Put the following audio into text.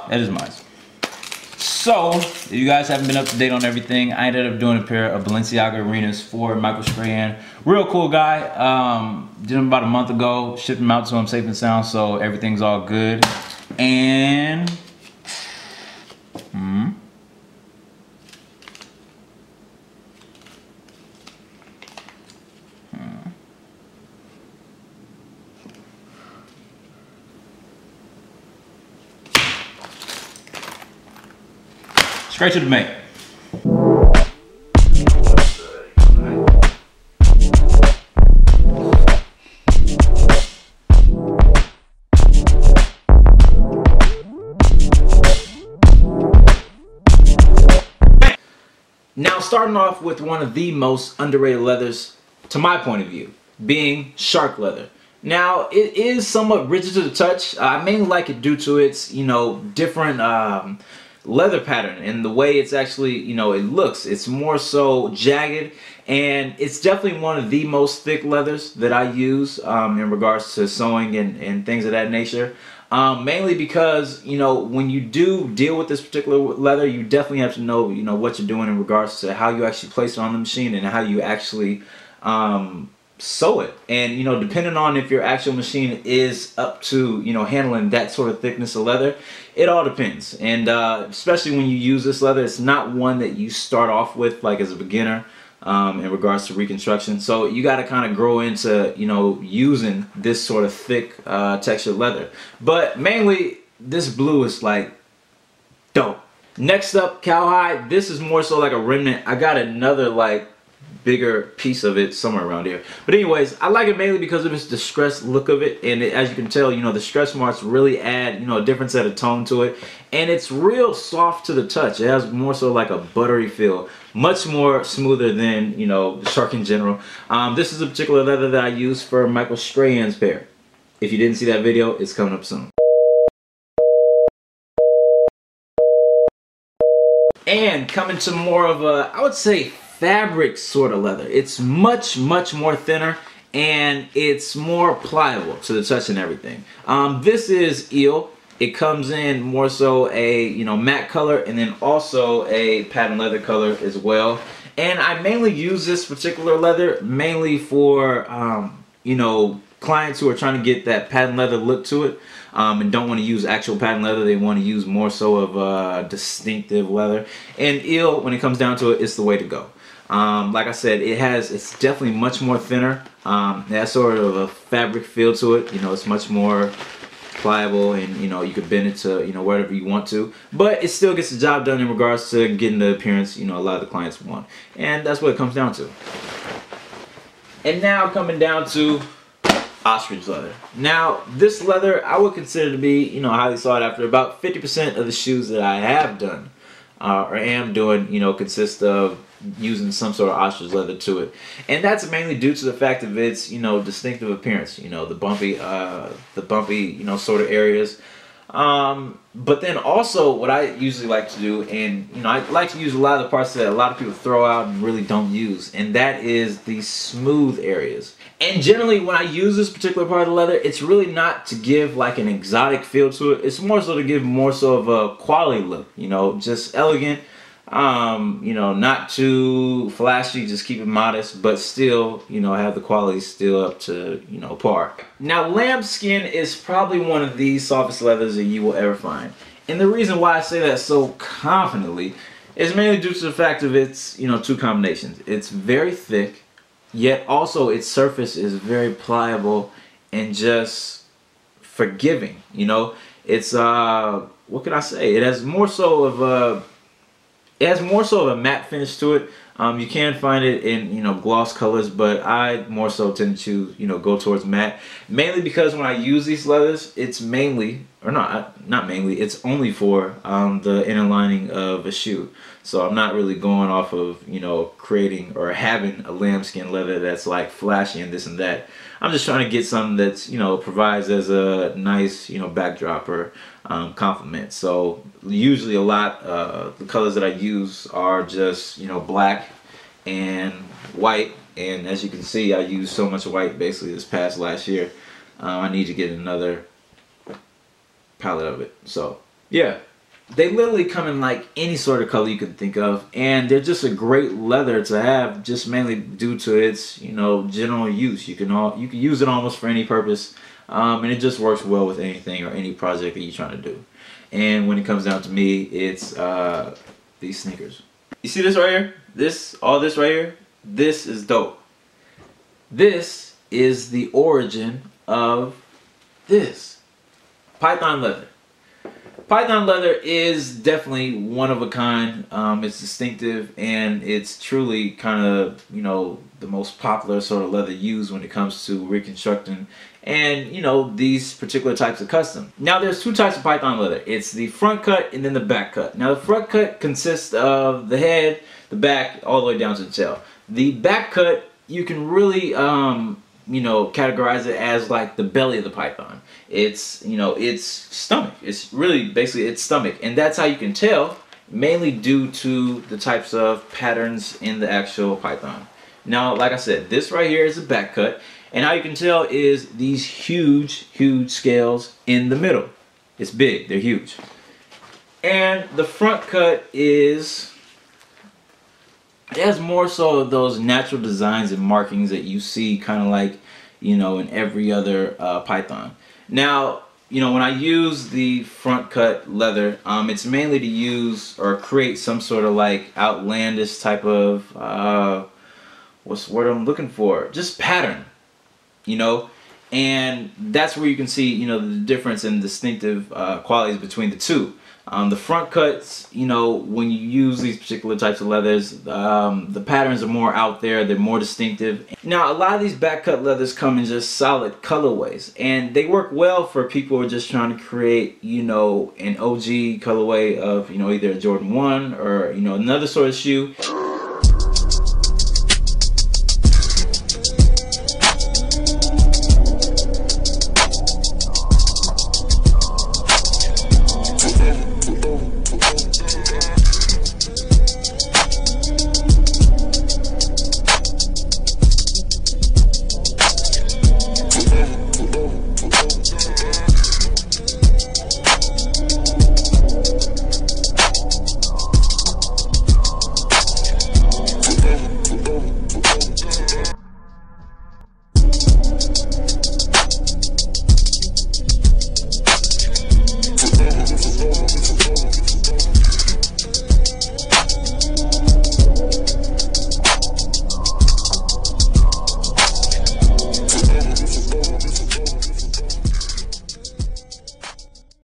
That is mine. So, if you guys haven't been up to date on everything, I ended up doing a pair of Balenciaga Arenas for Michael Strahan. Real cool guy. Did them about a month ago. Shipped them out to him safe and sound, so everything's all good. And straight to the mate. Now, starting off with one of the most underrated leathers, to my point of view, being shark leather. Now, it is somewhat rigid to the touch. I mainly like it due to its, different leather pattern and the way it's actually, it looks. It's more so jagged, and it's definitely one of the most thick leathers that I use in regards to sewing and things of that nature. Mainly because, when you do deal with this particular leather, you definitely have to know, what you're doing in regards to how you actually place it on the machine and how you actually sew it. And, depending on if your actual machine is up to, handling that sort of thickness of leather, it all depends. And especially when you use this leather, it's not one that you start off with like as a beginner. In regards to reconstruction, so you got to kind of grow into using this sort of thick textured leather. But mainly this blue is like dope. Next up, cowhide. This is more so like a remnant. I got another like bigger piece of it somewhere around here, but anyways, I like it mainly because of its distressed look of it, and as you can tell, the stretch marks really add a different set of tone to it, and it's real soft to the touch. It has more so like a buttery feel, much more smoother than the shark in general. This is a particular leather that I use for Michael Strahan's pair. If you didn't see that video, it's coming up soon. And coming to more of a, I would say, fabric sort of leather. It's much more thinner, and it's more pliable to the touch and everything. This is Eel. It comes in more so a matte color, and then also a patent leather color as well. And I mainly use this particular leather mainly for clients who are trying to get that patent leather look to it, and don't want to use actual patent leather. They want to use more so of distinctive leather. And Eel, when it comes down to it, it's the way to go. Like I said, it's definitely much more thinner. It has sort of a fabric feel to it. It's much more pliable, and you can bend it to wherever you want to, but it still gets the job done in regards to getting the appearance a lot of the clients want, and that's what it comes down to. And now coming down to ostrich leather. Now this leather I would consider to be highly sought after. About 50% of the shoes that I have done or am doing consist of using some sort of ostrich leather to it, and that's mainly due to the fact of its distinctive appearance, the bumpy sort of areas, but then also what I usually like to do, and I like to use a lot of the parts that a lot of people throw out and really don't use, and that is the smooth areas. And generally when I use this particular part of the leather, it's really not to give like an exotic feel to it. It's more so to give more so of a quality look, just elegant. Not too flashy, just keep it modest, but still, have the quality still up to, par. Now, lambskin is probably one of the softest leathers that you will ever find. And the reason why I say that so confidently is mainly due to the fact of its, two combinations. It's very thick, yet also its surface is very pliable and just forgiving, It's, what can I say? It has more so of a matte finish to it. You can find it in gloss colors, but I more so tend to go towards matte, mainly because when I use these leathers, it's mainly, or not mainly, it's only for the inner lining of a shoe. So I'm not really going off of creating or having a lambskin leather that's like flashy and this and that. I'm just trying to get something that's provides as a nice backdrop or complement. So usually a lot the colors that I use are just black and white, and as you can see, I used so much white basically this past last year. I need to get another palette of it. So yeah, they literally come in like any sort of color you can think of, and they're just a great leather to have, just mainly due to its, you know, general use. You can use it almost for any purpose, and it just works well with anything or any project that you're trying to do. And when it comes down to me, it's these sneakers. You see this right here? All this right here? This is dope. This is the origin of this Python leather. Python leather is definitely one of a kind. It's distinctive, and it's truly kind of, you know, the most popular sort of leather used when it comes to reconstructing and, you know, these particular types of custom. Now there's two types of Python leather. It's the front cut and then the back cut. Now the front cut consists of the head, the back, all the way down to the tail. The back cut, you can really you know, categorize it as like the belly of the python. It's, you know, it's stomach. It's really basically its stomach, and that's how you can tell, mainly due to the types of patterns in the actual python. Now, like I said, this right here is a back cut, and how you can tell is these huge scales in the middle. It's big, they're huge. And the front cut is, it has more so of those natural designs and markings that you see kind of like, you know, in every other python. Now, you know, when I use the front cut leather, it's mainly to use or create some sort of like outlandish type of, what's the word I'm looking for? Just pattern, you know? And that's where you can see, you know, the difference and distinctive qualities between the two. The front cuts, you know, when you use these particular types of leathers, the patterns are more out there, they're more distinctive. Now, a lot of these back cut leathers come in just solid colorways, and they work well for people who are just trying to create, you know, an OG colorway of, you know, either a Jordan 1 or, you know, another sort of shoe.